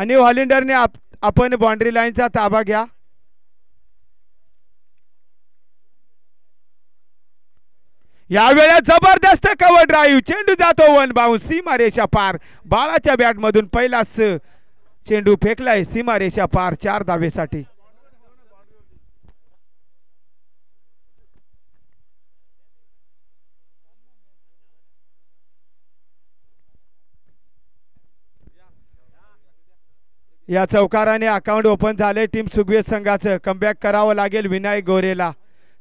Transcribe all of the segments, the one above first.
आणि हॉलिंडरने आपण बाउंड्री लाईनचा ताबा घ्या. यावेळेस जबरदस्त कव्हर ड्राईव्ह, चेंडू जातो वन बाउन्स, सीमारेषा पार. बाळाच्या बॅट मधून पहिलाच चेंडू फेकलाय सीमारेषा पार, 4 धावेसाठी. या चौकाराने अकाउंट ओपन झाले टीम सुगवेद संघाचं. कमबॅक करावं लागेल विनायक गोरेला.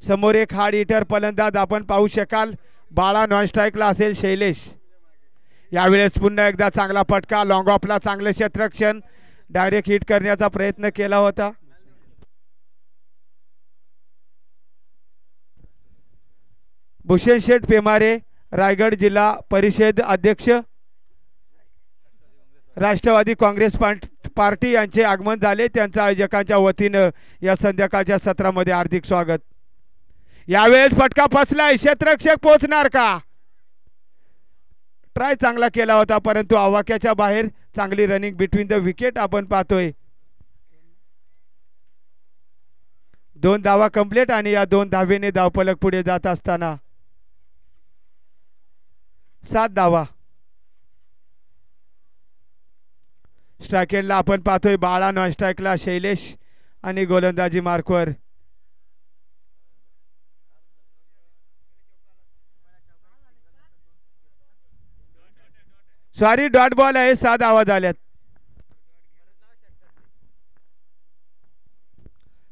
समोर एक हार्ड हिटर फलंदाज आपण पाहू शकाल. बाळा नॉन स्ट्राईकला असेल शैलेश. यावेळेस पुन्हा एकदा चांगला फटका, लॉंग ऑफला चांगले क्षेत्ररक्षण, डायरेक्ट हिट करण्याचा प्रयत्न केला होता. भूषण शेठ पेमारे, रायगड जिल्हा परिषद अध्यक्ष, राष्ट्रवादी काँग्रेस पार्टी यांचे आगमन झाले. त्यांच्या आयोजकांच्या वतीनं या संध्याकाळच्या सत्रामध्ये हार्दिक स्वागत. यावेळेस फटका फसलाय, क्षेत्ररक्षक पोहोचणार का? ट्राय चांगला केला होता परंतु आवाक्याच्या बाहेर. चांगली रनिंग बिटवीन द विकेट आपण पाहतोय. 2 धावा कंप्लीट आणि या 2 धावेने धावफलक पुढे जात असताना 7 धावा. स्ट्रायकेनला आपण पाहतोय बाळा, नॉन स्ट्राईकला शैलेश आणि गोलंदाजी मार्कवर सॉरी डॉट बॉल आहे. 7 धावा झाल्यात.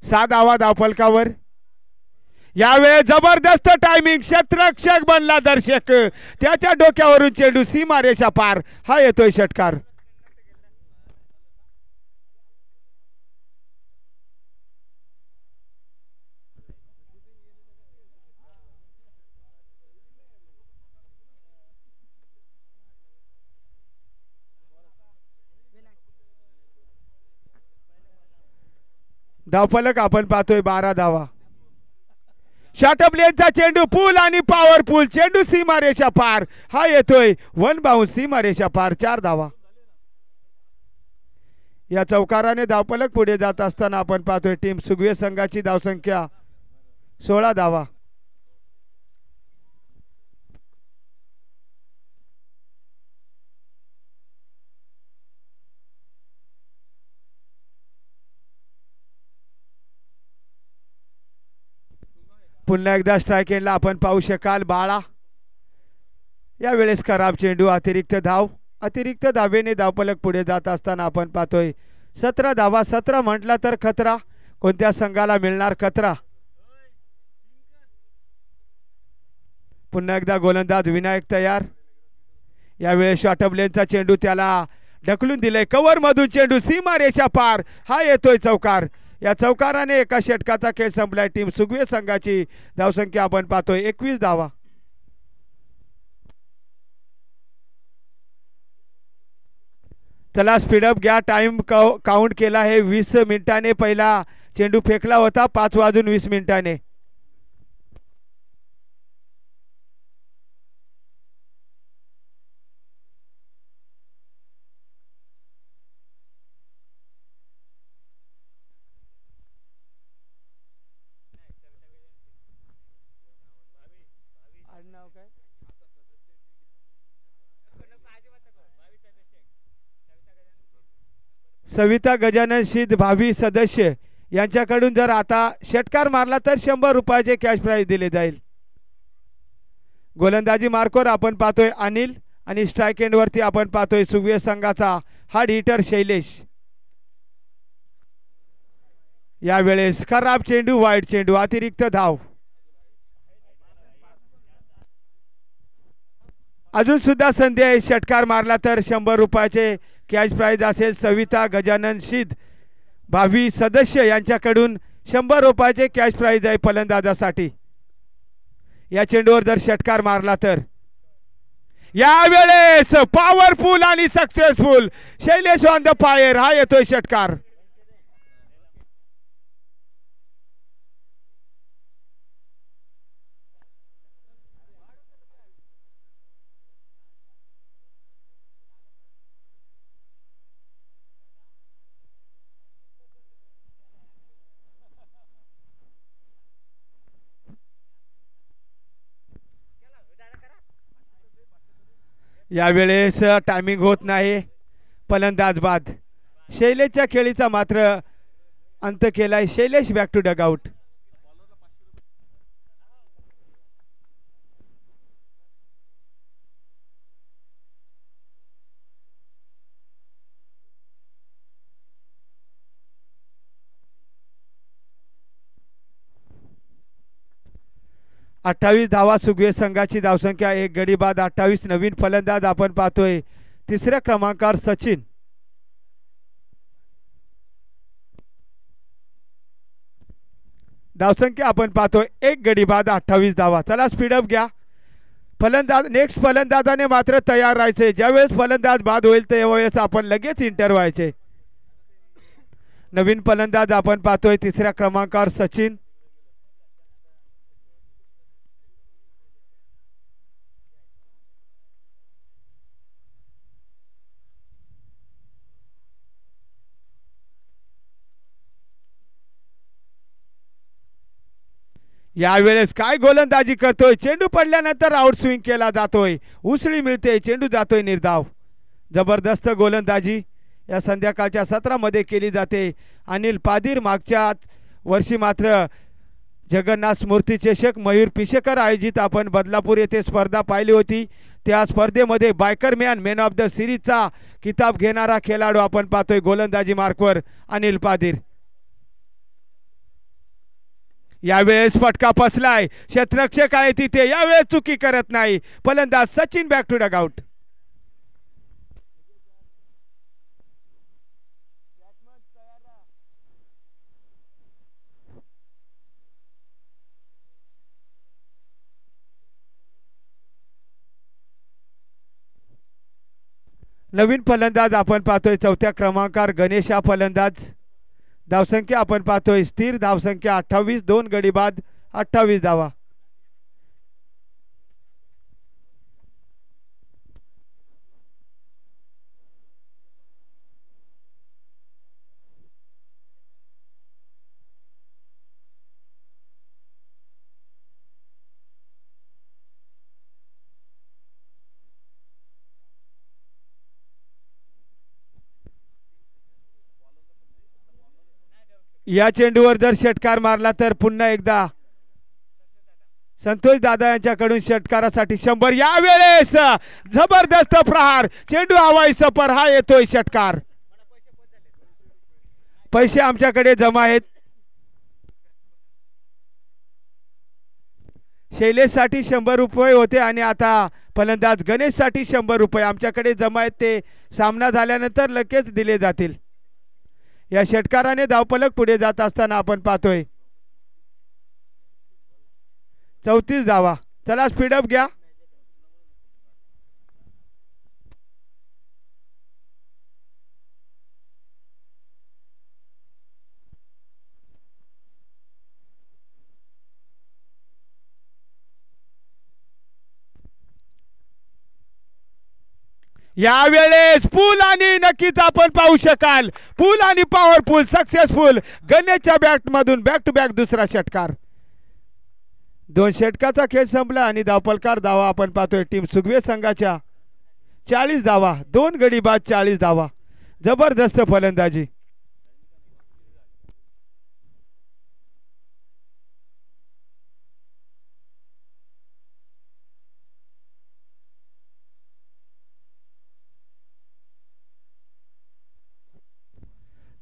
7 धावा धावफलकावर. यावेळेस जबरदस्त टायमिंग, क्षेत्ररक्षक बनला दर्शक, त्याच्या डोक्यावरून चेंडू सीमारेषा पार. हा येतोय षटकार. धावफलक आपण पाहतोय 12 धावा. शॉर्टअप लेनचा चेंडू, पूल आणि पॉवरफुल चेंडू सीमारेषा पार. हा येतोय वन बाउन्स, सीमारेषा पार, 4 धावा. या चौकाराने धावफलक पुढे जात असताना आपण पाहतोय टीम सुगवे संघाची धावसंख्या 16 धावा. पुन्हा एकदा स्ट्राईक एंडला आपण पाहू शकाल बाळा. यावेळेस खराब चेंडू, अतिरिक्त धाव. अतिरिक्त धावेने धावफलक पुढे जात असताना आपण पाहतोय 17 धावा. 17 म्हटला तर खतरा. कोणत्या संघाला मिळणार खतरा? पुन्हा एकदा गोलंदाज विनायक तयार. यावेळेस शॉर्टअप लेनचा चेंडू, त्याला ढकलून दिले कव्हर मधून चेंडू सीमारेषा पार. हा येतोय चौकार. या चौकाराने एका षटकाचा खेळ संपलाय. टीम सुगवे संघाची धावसंख्या आपण पाहतोय 21 धावा. चला स्पीडअप घ्या. टाइम काउंट केला आहे 20 मिनिटाने. पहिला चेंडू फेकला होता 5 वाजून 20 मिनिटाने. सविता गजानन सिद्ध, भावी सदस्य यांच्याकडून जर आता षटकार मारला तर 100 रुपयाचे कॅश प्राइज दिले जाईल. गोलंदाजी मार्कवर आपण पाहतोय अनिल आणि स्ट्राईक एंड वरती आपण पाहतोय सुगवे संघाचा हार्ड हिटर शैलेश. यावेळेस खराब चेंडू, वाईट चेंडू, अतिरिक्त धाव. अजून सुद्धा संधी आहे. षटकार मारला तर 100 रुपयाचे कॅश प्राइज असेल. सविता गजानन सिद्ध, भावी सदस्य यांच्याकडून 100 रुपयाचे कॅश प्राइज आहे फलंदाजासाठी. या चेंडूवर जर षटकार मारला तर. यावेळेस पॉवरफुल आणि successful Shailesh on the fire. हा येतोय षटकार. यावेळेस टायमिंग होत नाही, फलंदाज बाद. शैलेशच्या खेळीचा मात्र अंत केलाय. Shailesh back to dugout. अठ्ठावीस धावा सुगवे संघाची धावसंख्या, एक गडी बाद. 28 नवीन फलंदाज आपण पाहतोय. तिसऱ्या क्रमांकावर सचिन. धावसंख्या आपण पाहतोय एक गडी बाद, 28 धावा. चला स्पीडअप घ्या. फलंदाज नेक्स्ट फलंदाजाने मात्र तयार राहायचे. ज्यावेळेस फलंदाज बाद होईल त्यावेळेस आपण लगेच इंटर व्हायचे. नवीन फलंदाज आपण पाहतोय तिसऱ्या क्रमांकावर सचिन. यावेळेस काय गोलंदाजी करतोय. चेंडू पडल्यानंतर आउट स्विंग केला जातोय, उसळी मिळते, चेंडू जातोय निर्धाव. जबरदस्त गोलंदाजी या संध्याकाळच्या सत्रामध्ये केली जाते. अनिल पादीर मागच्या वर्षी मात्र जगन्नाथ स्मृती चषक मयूर पिशेकर आयोजित आपण बदलापूर येथे स्पर्धा पाहिली होती. त्या स्पर्धेमध्ये बायकर मॅन ऑफ द सिरीजचा किताब घेणारा खेळाडू आपण पाहतोय गोलंदाजी मार्कवर अनिल पादीर. यावेळेस फटका फसलाय. क्षेत्ररक्षक आहे तिथे, यावेळेस चुकी करत नाही फलंदाज सचिन. Back to dugout. नवीन फलंदाज आपण पाहतोय चौथ्या क्रमांकावर गणेश हा फलंदाज. धावसंख्या आपण पाहतोय स्थिर धावसंख्या 28, 2 गडी बाद, 28 धावा. या चेंडूवर जर षटकार मारला तर पुन्हा एकदा संतोष दादा यांच्याकडून षटकारासाठी 100. यावेळेस जबरदस्त प्रहार, चेंडू हवाई सफर, हा येतोय षटकार. पैसे आमच्याकडे जमा आहेत. शैलेश साठी 100 रुपये होते आणि आता फलंदाज गणेश साठी 100 रुपये आमच्याकडे जमा आहेत. ते सामना झाल्यानंतर लगेच दिले जातील. या षटकाराने धावफलक पुढे जात असताना आपण पाहतोय 34 धावा. चला स्पीडअप घ्या. यावेळेस पूल आणि नक्कीच आपण पाहू शकाल पूल आणि पॉवरफुल सक्सेसफुल गणेशच्या बॅट मधून बॅक टू बॅक दुसरा षटकार. 2 षटकाचा खेळ संपला आणि धावफलकार धावा आपण पाहतोय टीम सुगवे संघाच्या 40 धावा, 2 गडी बाद, 40 धावा. जबरदस्त फलंदाजी.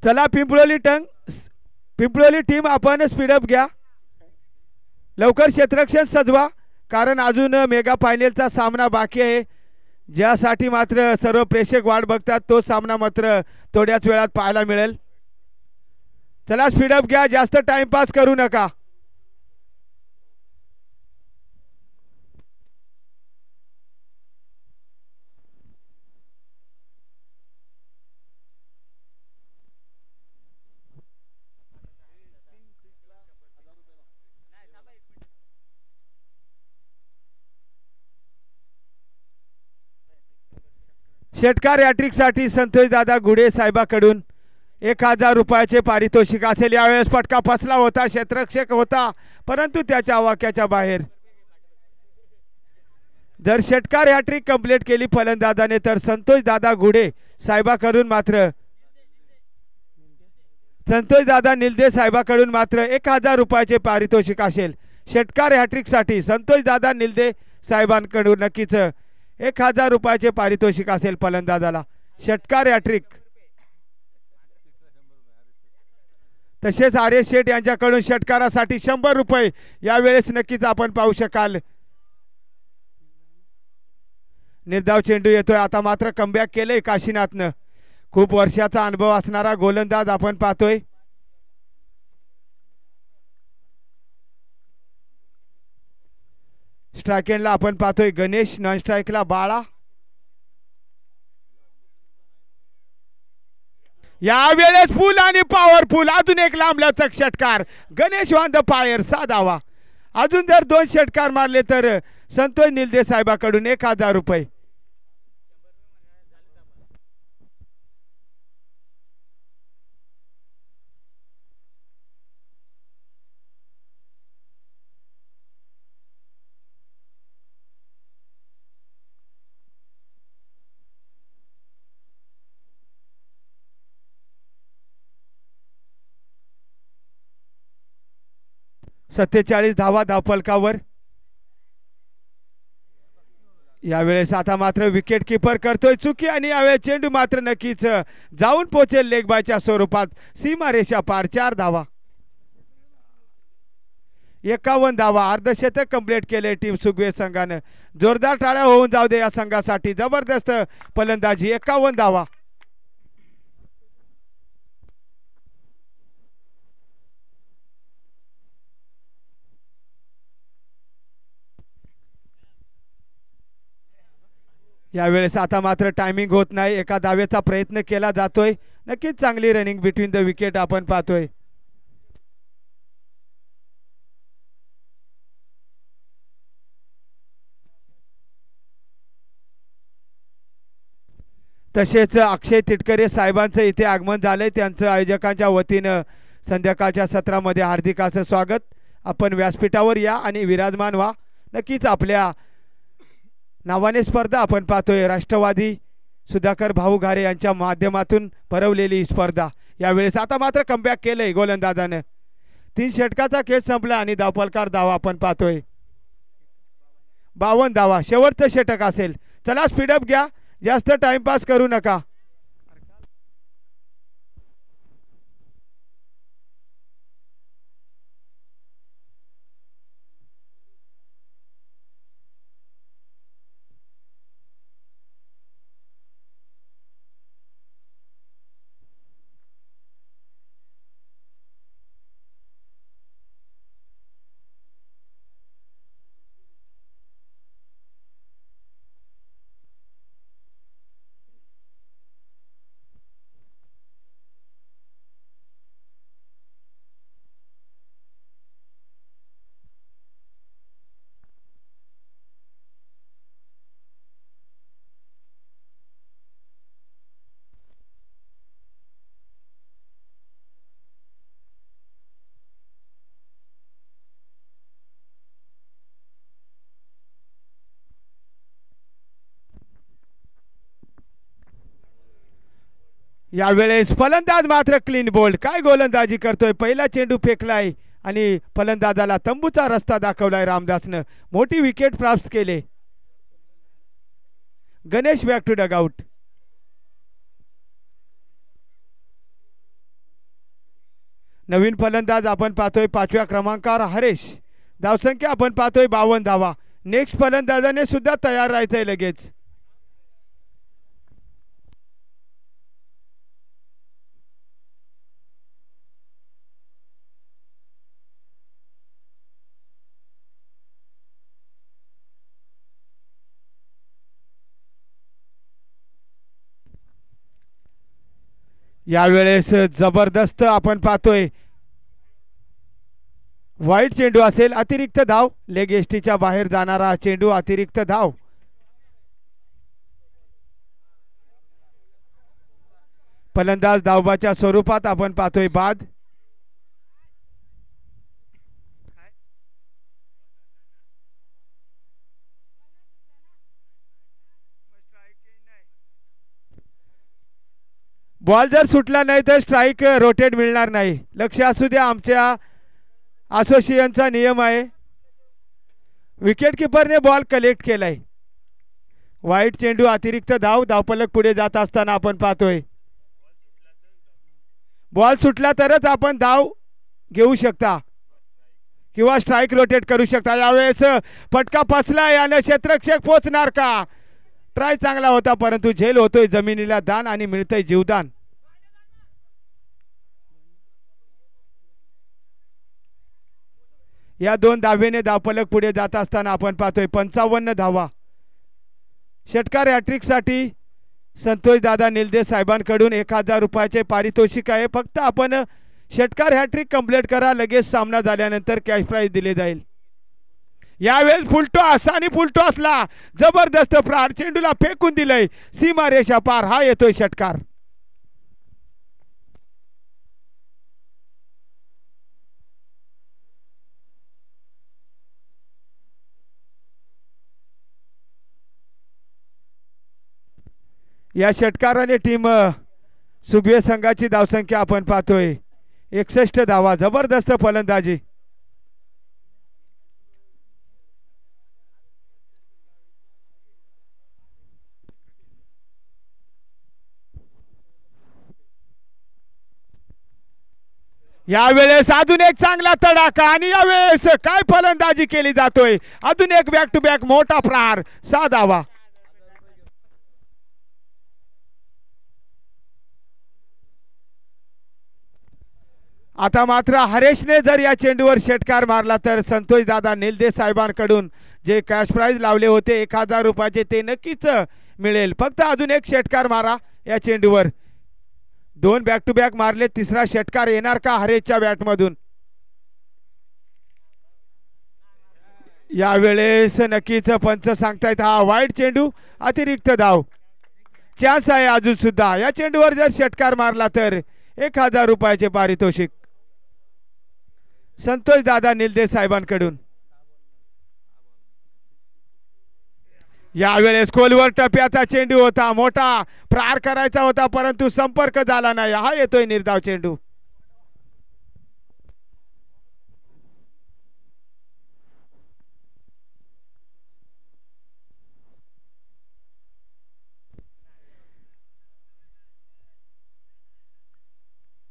चला पिंपळोली टीम आपण स्पीडअप घ्या. लवकर क्षेत्ररक्षण सजवा कारण अजून मेगा फायनलचा सामना बाकी आहे. ज्यासाठी मात्र सर्व प्रेक्षक वाट बघतात तो सामना मात्र थोड्याच वेळात पाहायला मिळेल. चला स्पीडअप घ्या, जास्त टाइमपास करू नका. षटकार हॅट्रिक साठी संतोष दादा गुडे साहेबाकडून 1000 रुपयाचे पारितोषिक असेल. यावेळेस फटका फसला होता, क्षेत्ररक्षक होता परंतु त्याच्या वाक्याच्या बाहेर. जर षटकार हॅट्रिक कंप्लीट केली फलंदाजाने तर संतोष दादा गुढे साहेबाकडून मात्र निलदे साहेबाकडून मात्र 1000 रुपयाचे पारितोषिक असेल। षटकार हॅट्रिक साठी संतोष दादा निलदे साहेबांकडून नक्कीच 1000 रुपयाचे पारितोषिक असेल फलंदाजाला षटकार हॅट्रिक। तसेच आर्य शेठ यांच्याकडून षटकारासाठी 100 रुपये यावेळेस नक्कीच आपण पाहू शकाल। निर्धाव चेंडू येतोय आता मात्र कमबॅक केले काशीनाथनं। खूप वर्षाचा अनुभव असणारा गोलंदाज आपण पाहतोय। स्ट्राइक एंडला आपण पाहतोय गणेश, नॉन स्ट्राइकला बाळा। यावेळेस फुल आणि पॉवरफुल अजून एक लांबलचक षटकार गणेश ऑन द फायर 6 धावा। अजून जर 2 षटकार मारले तर संतोष निलदे साहेबाकडून 1000 रुपये। सत्तेचाळीस धावा धावफलकावर। यावेळेस आता मात्र विकेट किपर करतोय चुकी आणि यावेळेस चेंडू मात्र नक्कीच जाऊन पोहोचेल लेग बायच्या स्वरूपात सीमारेषा पार 4 धावा। 51 धावा अर्धशतक कंप्लीट केले टीम सुगवे संघाने। जोरदार टाळ्या होऊन जाऊ दे या संघासाठी। जबरदस्त फलंदाजी 51 धावा। यावेळेस आता मात्र टायमिंग होत नाही एका धावेचा प्रयत्न केला जातोय। नक्कीच चांगली रनिंग बिटवीन द विकेट आपण पाहतोय। तसेच अक्षय तिटकरे साहेबांचं इथे आगमन झालंय। त्यांचं आयोजकांच्या वतीनं संध्याकाळच्या सत्रामध्ये हार्दिक असं स्वागत। आपण व्यासपीठावर या आणि विराजमान व्हा। नक्कीच आपल्या नावाने स्पर्धा आपण पाहतोय। राष्ट्रवादी सुधाकर भाऊ घारे यांच्या माध्यमातून भरवलेली स्पर्धा। यावेळेस आता मात्र कमबॅक केलंय गोलंदाजाने। 3 षटकाचा खेळ संपला आणि धावफलकार धावा आपण पाहतोय 52 धावा। शेवटचं षटक असेल। चला स्पीडअप घ्या, जास्त टाइमपास करू नका। यावेळेस फलंदाज मात्र क्लीन बोल्ड। काय गोलंदाजी करतोय। पहिला चेंडू फेकलाय आणि फलंदाजाला तंबूचा रस्ता दाखवलाय रामदासनं। मोठी विकेट प्राप्त केले। Ganesh back to dugout. नवीन फलंदाज आपण पाहतोय 5व्या क्रमांकावर हरेश। धावसंख्या आपण पाहतोय 52 धावा। नेक्स्ट फलंदाजाने सुद्धा तयार राहायचंय लगेच। यावेळेस जबरदस्त आपण पाहतोय वाईट चेंडू असेल। अतिरिक्त धाव लेग एसटीच्या बाहेर जाणारा चेंडू अतिरिक्त धाव। फलंदाज धावबाच्या स्वरूपात आपण पाहतोय बाद। बॉल जर सुटला नाही तर स्ट्राईक रोटेट मिळणार नाही, लक्ष असू द्या. आमच्या असोसिएशनचा नियम आहे. विकेट किपरने बॉल कलेक्ट केलाय. वाईट चेंडू, अतिरिक्त धाव. धावफलक पुढे जात असताना आपण पाहतोय बॉल सुटला तरच आपण धाव घेऊ शकता किंवा स्ट्राईक रोटेट करू शकता. यावेळेस फटका फसला, याने क्षेत्ररक्षक पोचणार का? ट्राय चांगला होता परंतु झेल होतोय जमिनीला दान आणि मिळतंय जीवदान. या 2 धावेने धावफलक पुढे जात असताना आपण पाहतोय 55 धावा. षटकार हॅट्रिक साठी संतोष दादा निलदे साहेबांकडून 1000 रुपयाचे पारितोषिक आहे. फक्त आपण षटकार हॅट्रिक कंप्लीट करा, लगेच सामना झाल्यानंतर कॅश प्राइज दिले जाईल. यावेळेस फुलटॉस आणि फुलटॉसला जबरदस्त प्रहार, चेंडूला फेकून दिलंय सीमारेषा पार. हा येतोय षटकार. या षटकाराने टीम सुगवे संघाची धावसंख्या आपण पाहतोय 61 धावा. जबरदस्त फलंदाजी. यावेळेस अजून एक चांगला तडाखा आणि यावेळेस काय फलंदाजी केली जातोय. अजून एक बॅक टू बॅक मोठा प्रहार. 6 धावा. आता मात्र हरेशने जर या चेंडूवर षटकार मारला तर संतोष दादा निलदे साहेबांकडून जे कॅश प्राइज लावले होते 1000 रुपयाचे ते नक्कीच मिळेल. फक्त अजून एक षटकार मारा या चेंडूवर. 2 बॅक टू बॅक मारले, तिसरा षटकार येणार का हरेशच्या बॅटमधून? यावेळेस नक्कीच पंच सांगतायत हा वाईट चेंडू, अतिरिक्त धाव. चान्स आहे अजून सुद्धा. या चेंडूवर जर षटकार मारला तर 1000 रुपयाचे पारितोषिक संतोष दादा निलदे साहेबांकडून. यावेळेस खोलवर टप्प्याचा चेंडू होता, मोठा प्रहार करायचा होता परंतु संपर्क झाला नाही. हा येतोय निर्धाव चेंडू.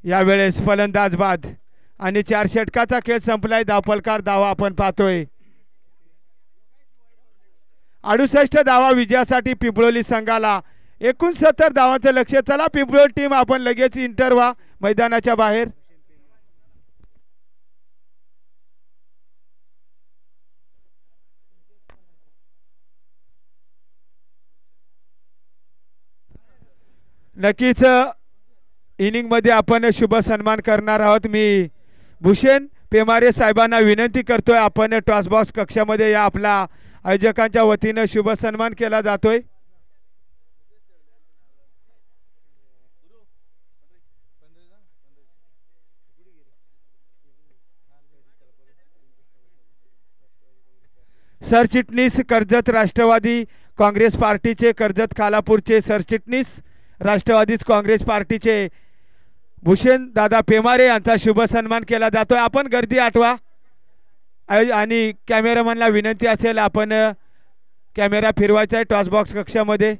यावेळेस फलंदाज बाद आणि 4 षटकाचा खेळ संपलाय. धावफलकार धावा आपण पाहतोय 68 धावा विजयासाठी पिंपळोली संघाला. 69 धावांचं लक्ष्य. चला पिंपळोली टीम आपण लगेच इंटर व्हा मैदानाच्या बाहेर. नक्कीच इनिंग मध्ये आपण शुभ सन्मान करणार आहोत. मी भूषण पेमारे साहेबांना विनंती करतोय आपण टॉस बॉक्स कक्षामध्ये या. आपला आयोजकांच्या वतीने शुभ सन्मान केला जातोय. सरचिटणीस कर्जत राष्ट्रवादी काँग्रेस पार्टीचे, कर्जत खालापूरचे सरचिटणीस राष्ट्रवादी काँग्रेस पार्टीचे भूषण दादा पेमारे यांचा शुभ सन्मान केला जातोय. आपण गर्दी आठवा आणि कॅमेरामॅनला विनंती असेल आपण कॅमेरा फिरवायचा आहे टॉस बॉक्स कक्षामध्ये.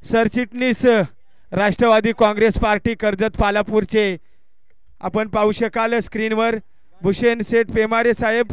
सरचिटणीस राष्ट्रवादी काँग्रेस पार्टी कर्जत पालापूरचे आपण पाहू शकाल स्क्रीनवर भूषण सेठ पेमारे साहेब.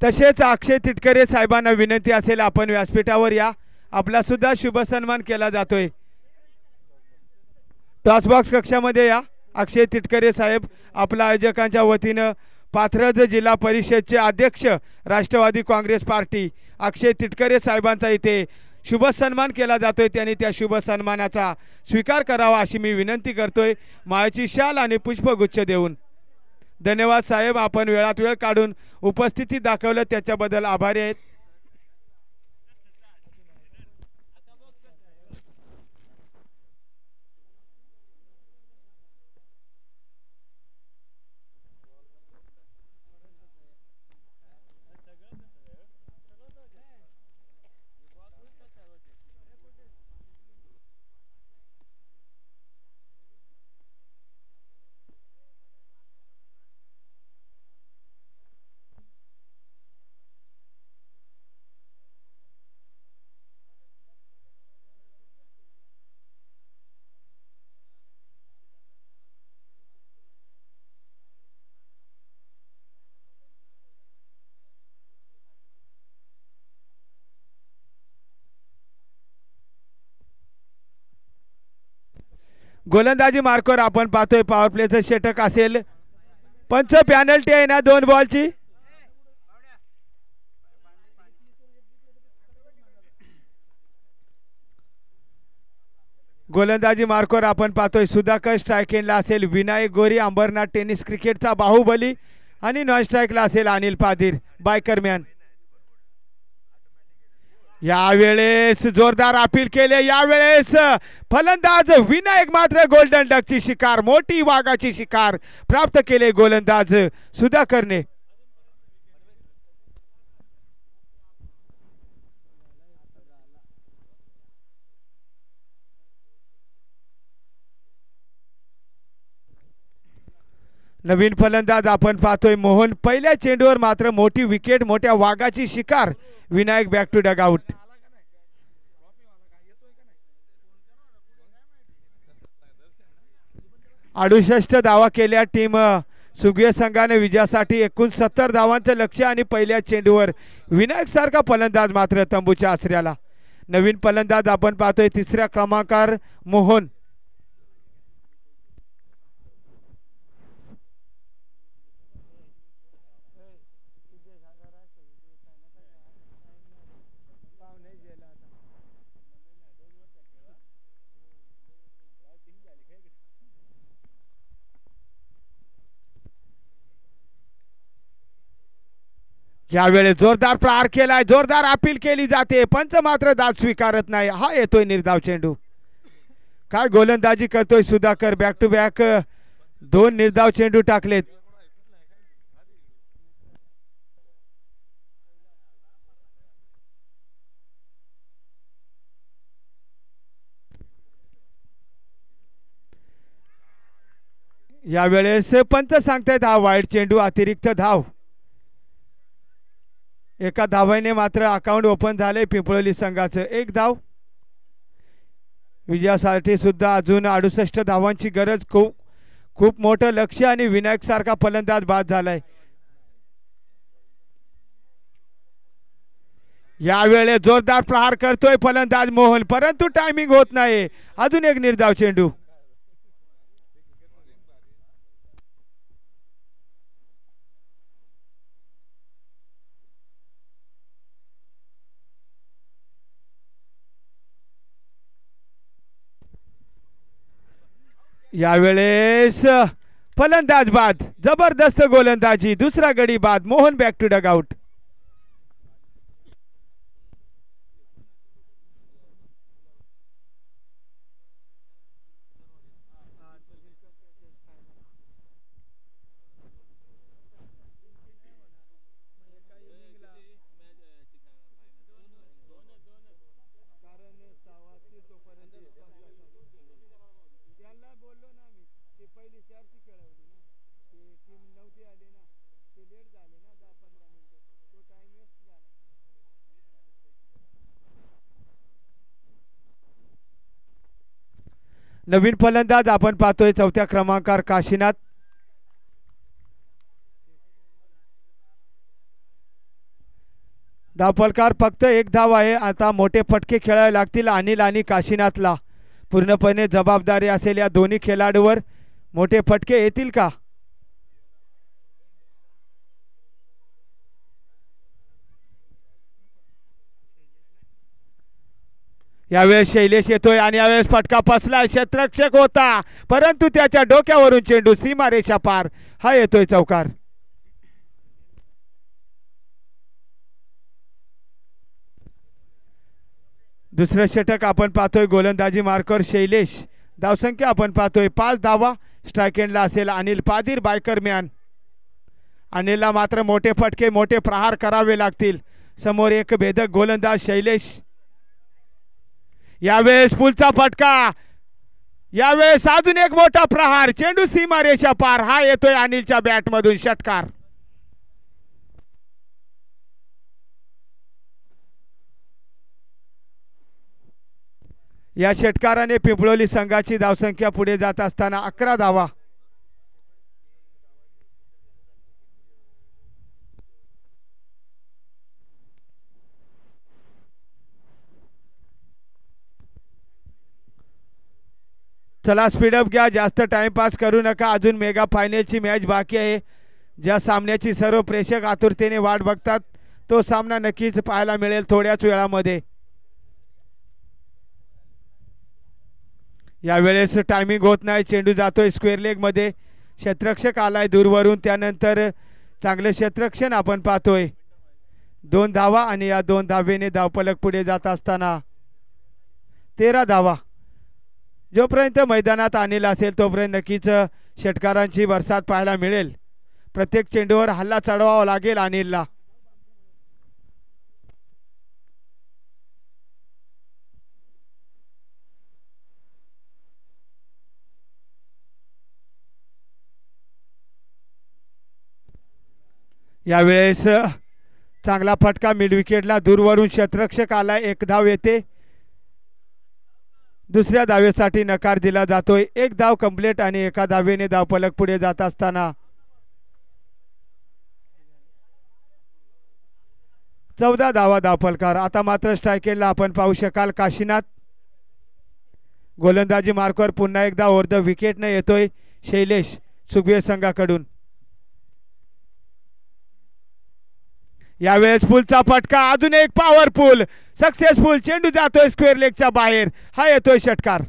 तसेच अक्षय तिटकरे साहेबांना विनंती असेल आपण व्यासपीठावर या. आपला सुद्धा शुभ सन्मान केला जातोय. टॉस बॉक्स कक्षामध्ये या. अक्षय तिटकरे साहेब आपल्या आयोजकांच्या वतीनं पाथरज जिल्हा परिषदचे अध्यक्ष राष्ट्रवादी काँग्रेस पार्टी अक्षय तिटकरे साहेबांचा इथे शुभ सन्मान केला जातोय. त्यांनी त्या शुभ सन्मानाचा स्वीकार करावा अशी मी विनंती करतोय मायाची शाल आणि पुष्पगुच्छ देऊन. धन्यवाद साहेब, आपण वेळात वेळ काढून उपस्थिती दाखवलं त्याच्याबद्दल आभारी आहेत. गोलंदाजी मार्कवर आपण पाहतोय पॉवर प्लेचं षटक असेल. पंच पॅनल्टी आहे ना 2 बॉलची. गोलंदाजी मार्कवर आपण पाहतोय सुधाकर स्ट्राईक एंडला असेल विनायक गोरे अंबरनाथ टेनिस क्रिकेटचा बाहुबली आणि नॉन स्ट्राईकला असेल अनिल पाधीर बायकरमॅन. यावेळेस जोरदार अपील केले. यावेळेस फलंदाज विनायक मात्र गोल्डन डकची शिकार मोठी वाघाची शिकार प्राप्त केले गोलंदाज सुधाकरने. नवीन फलंदाज आपण पाहतोय मोहन. पहिल्या चेंडूवर मात्र मोठी विकेट मोठ्या वाघाची शिकार. Vinayak back to dugout. 68 धावा केल्या टीम सुगवे संघाने विजयासाठी. 69 धावांचं लक्ष्य आणि पहिल्या चेंडूवर विनायक सारखा फलंदाज मात्र तंबूच्या आसऱ्याला. नवीन फलंदाज आपण पाहतोय 3ऱ्या क्रमांकावर मोहन. यावेळेस जोरदार प्रहार केलाय. जोरदार अपील केली जाते. पंच मात्र दाद स्वीकारत नाही. हा येतोय निर्धाव चेंडू. काय गोलंदाजी करतोय सुधाकर. बॅक टू बॅक 2 निर्धाव चेंडू टाकलेत. यावेळेस पंच सांगतायत हा वाईड चेंडू अतिरिक्त धाव. एका धावाने मात्र अकाउंट ओपन झाले पिंपळवली संघाचं. 1 धाव. विजयासाठी सुद्धा अजून 68 धावांची गरज. खूप मोठं लक्ष्य आणि विनायक सारखा फलंदाज बाद झालाय. यावेळेस जोरदार प्रहार करतोय फलंदाज मोहन परंतु टायमिंग होत नाही. अजून एक निर्धाव चेंडू. यावेळेस फलंदाज बाद. जबरदस्त गोलंदाजी. दुसरा गडी बाद. Mohan back to dugout. नवीन फलंदाज आपण पाहतोय 4थ्या क्रमांकावर काशीनाथ. धावफलकार फक्त 1 धाव आहे. आता मोठे फटके खेळावे लागतील अनिल आणि काशीनाथला. पूर्णपणे जबाबदारी असेल या दोन्ही खेळाडूवर. मोठे फटके येतील का. यावेळेस शैलेश येतोय आणि यावेळेस फटका फसला. क्षेत्ररक्षक होता परंतु त्याच्या डोक्यावरून चेंडू सीमारेषा पार. हा येतोय चौकार. दुसरं षटक आपण पाहतोय गोलंदाजी मार्कवर शैलेश. धावसंख्या आपण पाहतोय 5 धावा. स्ट्राईक एंडला असेल अनिल पाधीर बायकरमॅन. अनिलला मात्र मोठे फटके मोठे प्रहार करावे लागतील. समोर एक भेदक गोलंदाज शैलेश. यावेळेस पुलचा फटका. यावेळेस अजून एक मोठा प्रहार. चेंडू सीमारेषा पार. हा येतोय अनिलच्या बॅट मधून षटकार. या षटकाराने पिंपळवली संघाची धावसंख्या पुढे जात असताना 11 धावा. चला स्पीडअप घ्या, जास्त टाइमपास करू नका. अजून मेगा फायनलची मॅच बाकी आहे. ज्या सामन्याची सर्व प्रेक्षक आतुरतेने वाट बघतात तो सामना नक्कीच पाहायला मिळेल थोड्याच वेळामध्ये. यावेळेस टायमिंग होत नाही. चेंडू जातोय स्क्वेअर लेग मध्ये. क्षेत्ररक्षक आलाय दूरवरून. त्यानंतर चांगले क्षेत्ररक्षण आपण पाहतोय. 2 धावा आणि या 2 धावेने धावफलक पुढे जात असताना 13 धावा. जोपर्यंत मैदानात अनिल असेल तोपर्यंत नक्कीच षटकारांची बरसात पाहायला मिळेल. प्रत्येक चेंडूवर हल्ला चढवावा लागेल अनिलला. यावेळेस चांगला फटका मिड विकेटला. दूरवरून क्षेत्ररक्षक आलाय. 1 धाव येते. दुसऱ्या धावेसाठी नकार दिला जातोय. 1 धाव कंप्लीट आणि 1 धावेने धावफलक पुढे जात असताना 14 धावा धावफलकार. आता मात्र स्ट्रायकेला आपण पाहू शकाल काशीनाथ. गोलंदाजी मार्कवर पुन्हा एकदा ओव्हर द विकेटने येतोय शैलेश सुगवे संघाकडून. यावेळेस पुलचा फटका. अजून एक पॉवरफुल सक्सेसफुल. चेंडू जातोय स्क्वेअर लेगच्या बाहेर. हा येतोय षटकार.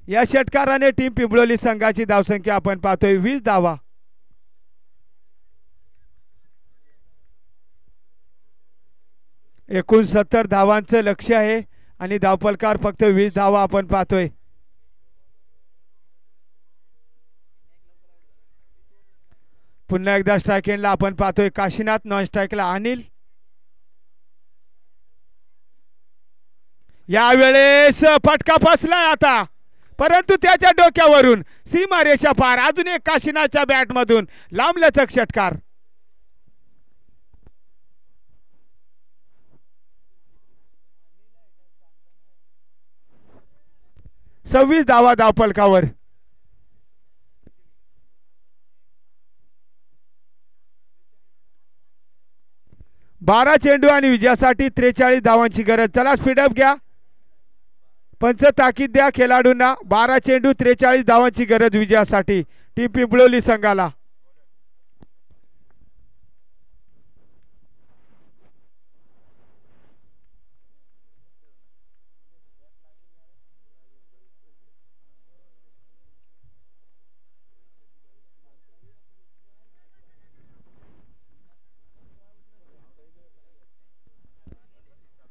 या षटकाराने टीम पिंपळोली संघाची धावसंख्या आपण पाहतोय 20 धावा. एकूण 70 धावांचं लक्ष्य आहे आणि धावफलकार फक्त 20 धावा आपण पाहतोय. पुन्हा एकदा स्ट्राईक एंडला आपण पाहतोय काशीनाथ. नॉन स्ट्राईकला अनिल. यावेळेस फटका फसलाय आता, परंतु त्याच्या डोक्यावरून सीमारेषा पार. अजून एक काशीनाथच्या बॅटमधून लांबलचक षटकार. सव्वीस धावा धावफलकावर. बारा चेंडू आणि विजयासाठी 43 धावांची गरज. चला स्पीडअप घ्या. पंच ताकीद द्या खेळाडूंना. 12 चेंडू 43 धावांची गरज विजयासाठी टीम पिंपळोली संघाला.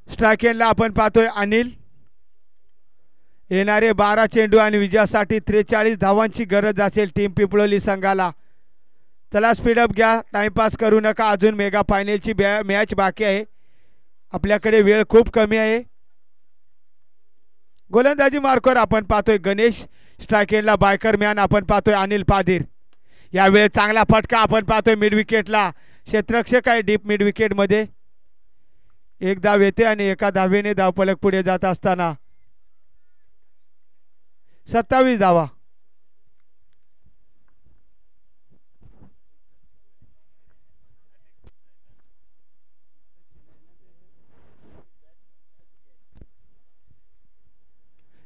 स्ट्राईक एंडला आपण पाहतोय अनिल. येणारे 12 चेंडू आणि विजयासाठी 43 धावांची गरज असेल टीम पिंपळोली संघाला. चला स्पीडअप घ्या, टाइमपास करू नका. अजून मेगा फायनलची मॅच बाकी आहे. आपल्याकडे वेळ खूप कमी आहे. गोलंदाजी मार्कवर आपण पाहतोय गणेश. स्ट्राईक एंडला बायकर मॅन आपण पाहतोय अनिल पाधीर. यावेळी चांगला फटका आपण पाहतोय मिड विकेटला. क्षेत्ररक्षक आहे डीप मिड विकेट मध्ये. 1 धाव येते आणि 1 धावेने धावफलक पुढे जात असताना 27 धावा.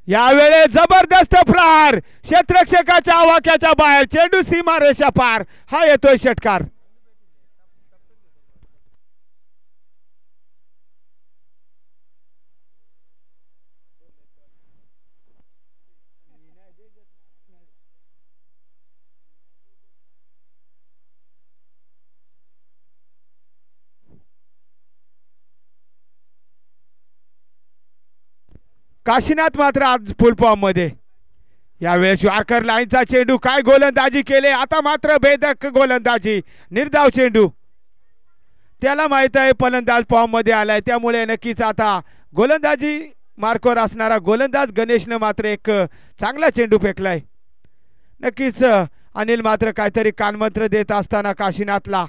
यावेळेस जबरदस्त प्रहार. क्षेत्ररक्षकाच्या आवाक्याच्या बाहेर. चेंडू सीमारेषा पार. हा येतोय षटकार. काशीनाथ मात्र आज फुल फॉर्म मध्ये. यावेळेस यॉर्कर लाईनचा चेंडू. काय गोलंदाजी केले. आता मात्र भेदक गोलंदाजी. निर्धाव चेंडू. त्याला माहित आहे फलंदाज फॉर्म मध्ये आलाय, त्यामुळे नक्कीच आता गोलंदाजी मार्कवर असणारा गोलंदाज गणेशने मात्र एक चांगला चेंडू फेकलाय. नक्कीच अनिल मात्र काहीतरी कानमंत्र देत असताना काशीनाथला.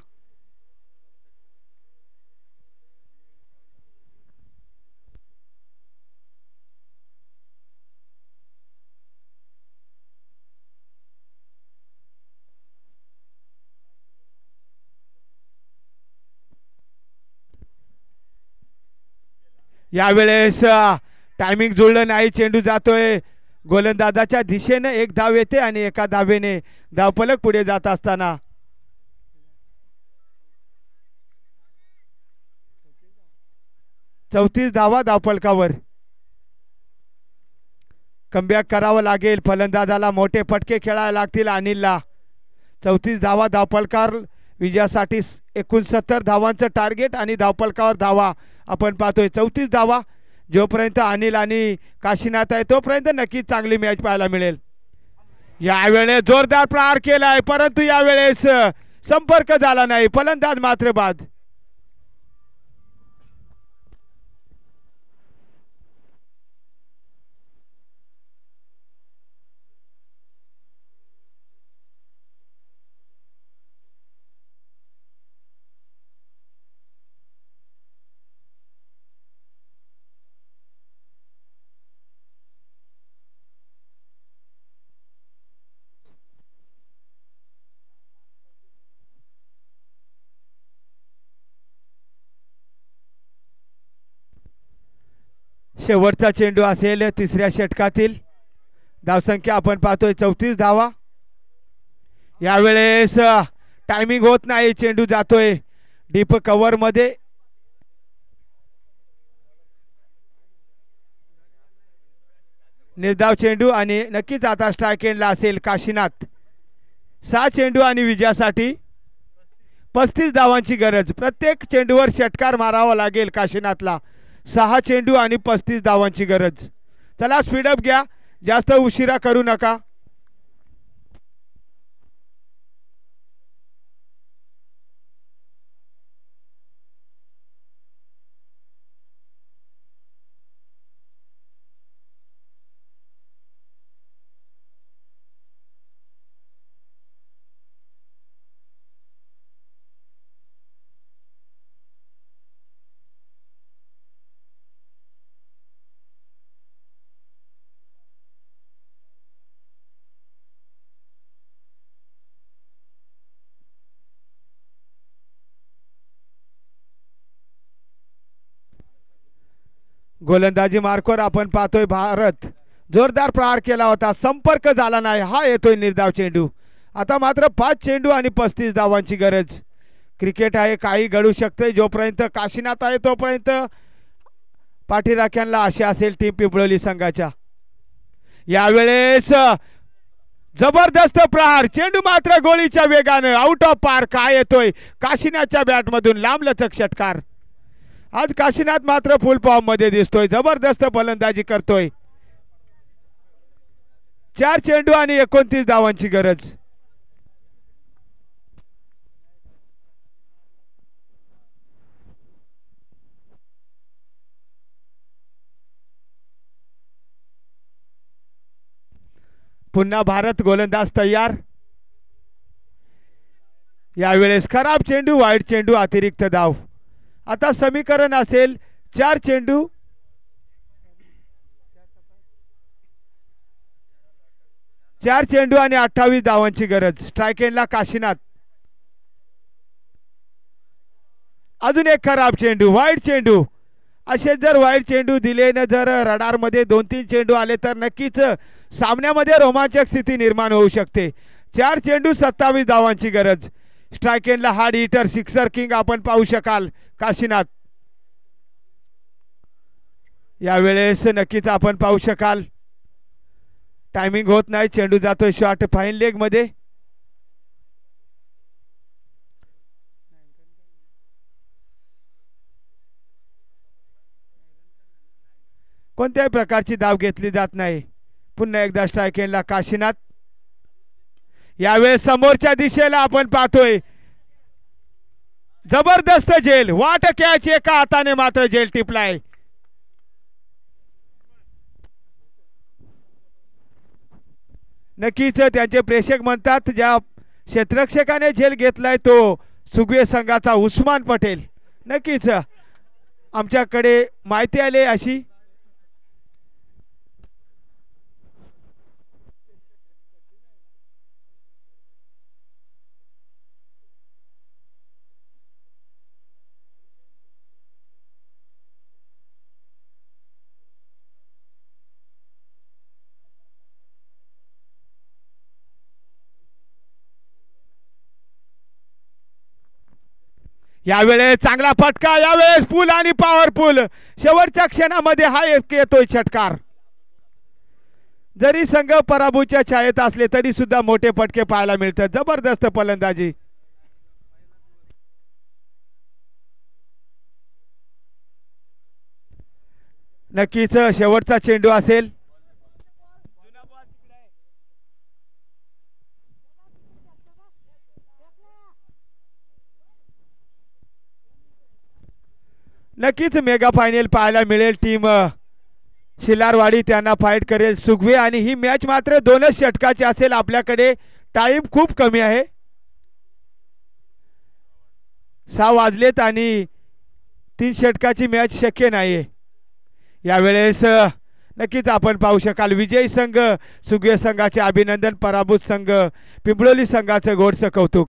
यावेळेस टायमिंग जुळलं नाही, चेंडू जातोय गोलंदाजाच्या दिशेने, एक धाव येते आणि एका धावेने धावफलक पुढे जात असताना 34 धावा धावफलकावर. कमबॅक करावं लागेल, फलंदाजाला मोठे फटके खेळायला लागतील अनिलला. 34 धावा धावफलकावर विजयासाठी 69 धावांचं टार्गेट आणि धावफलकावर धावा आपण पाहतोय 34 धावा. जोपर्यंत अनिल आणि काशीनाथ आहे तोपर्यंत नक्कीच चांगली मॅच पाहायला मिळेल. यावेळेस जोरदार प्रहार केलाय परंतु यावेळेस संपर्क झाला नाही, फलंदाज मात्र बाद. शेवटचा चेंडू असेल तिसऱ्या षटकातील. धावसंख्या आपण पाहतोय 34 धावा. यावेळेस टायमिंग होत नाही, चेंडू जातोय डीप कव्हर मध्ये. निर्धाव चेंडू आणि नक्कीच आता स्ट्राइक एंडला असेल काशीनाथ. 6 चेंडू आणि विजयासाठी 35 धावांची गरज. प्रत्येक चेंडूवर षटकार मारावा लागेल काशीनाथला. 6 चेंडू आणि 35 धावांची गरज. चला स्पीडअप घ्या, जास्त उशिरा करू नका. गोलंदाजी मार्कवर आपण पाहतोय भारत जोरदार प्रहार केला होता, संपर्क झाला नाही. हा येतोय निर्धाव चेंडू. आता मात्र 5 चेंडू आणि 35 धावांची गरज. क्रिकेट आहे, काही घडू शकते. जोपर्यंत काशीनाथ आहे तोपर्यंत पाठीराख्यांना आशा असेल टीम पिंपळवली संघाच्या. यावेळेस जबरदस्त प्रहार, चेंडू मात्र गोळीच्या वेगाने आउट ऑफ पार्क. काय येतोय काशीनाथच्या बॅटमधून लांबलचक षटकार. आज काशीनाथ मात्र फुल फॉर्म मध्ये दिसतोय, जबरदस्त फलंदाजी करतोय. 4 चेंडू आणि 29 धावांची गरज. पुन्हा भारत गोलंदाज तयार. यावेळेस खराब चेंडू, वाईट चेंडू, अतिरिक्त धाव. आता समीकरण असेल 4 चेंडू 4 चेंडू आणि 28 धावांची गरज. स्ट्राइक एंडला काशीनाथ. अजून एक खराब चेंडू, वाईट चेंडू. असे जर वाईट चेंडू दिले न जर रडार मध्ये 2-3 चेंडू आले तर नक्कीच सामन्यामध्ये रोमांचक स्थिती निर्माण होऊ शकते. 4 चेंडू 27 धावांची गरज. स्ट्राइक एंडला हार्ड हिटर, सिक्सर किंग आपण पाहू शकाल काशीनाथ. यावेळेस नक्कीच आपण पाहू शकाल टायमिंग होत नाही, चेंडू जातोय शॉर्ट फाईन लेग मध्ये. कोणत्याही प्रकारची धाव घेतली जात नाही. पुन्हा एकदा स्ट्राइक एंडला काशीनाथ. यावेळेस समोरच्या दिशेला आपण पाहतोय जबरदस्त झेल, वाट कॅच, एका हाताने मात्र झेल टिपलाय. नक्कीच त्यांचे प्रेक्षक म्हणतात ज्या क्षेत्ररक्षकाने झेल घेतलाय तो सुगवे संघाचा उस्मान पटेल. नक्कीच आमच्याकडे माहिती आली अशी. यावेळेस चांगला फटका, यावेळेस पुल आणि पॉवरफुल शेवटच्या क्षणामध्ये हा एक येतोय षटकार. जरी संघ पराभूच्या छायेत असले तरी सुद्धा मोठे फटके पाहायला मिळतात. जबरदस्त फलंदाजी. नक्कीच शेवटचा चेंडू असेल. नक्कीच मेगा फायनल पाहायला मिळेल. टीम शिलारवाडी त्यांना फाईट करेल सुगवे आणि ही मॅच मात्र 2च षटकाची असेल. आपल्याकडे टाइम खूप कमी आहे. 6 वाजलेत आणि 3 षटकाची मॅच शक्य नाहीये. यावेळेस नक्कीच आपण पाहू शकाल विजयी संघ सुगवे संघाचे अभिनंदन, पराभूत संघ पिंपळोली संघाचं गोडसं कौतुक.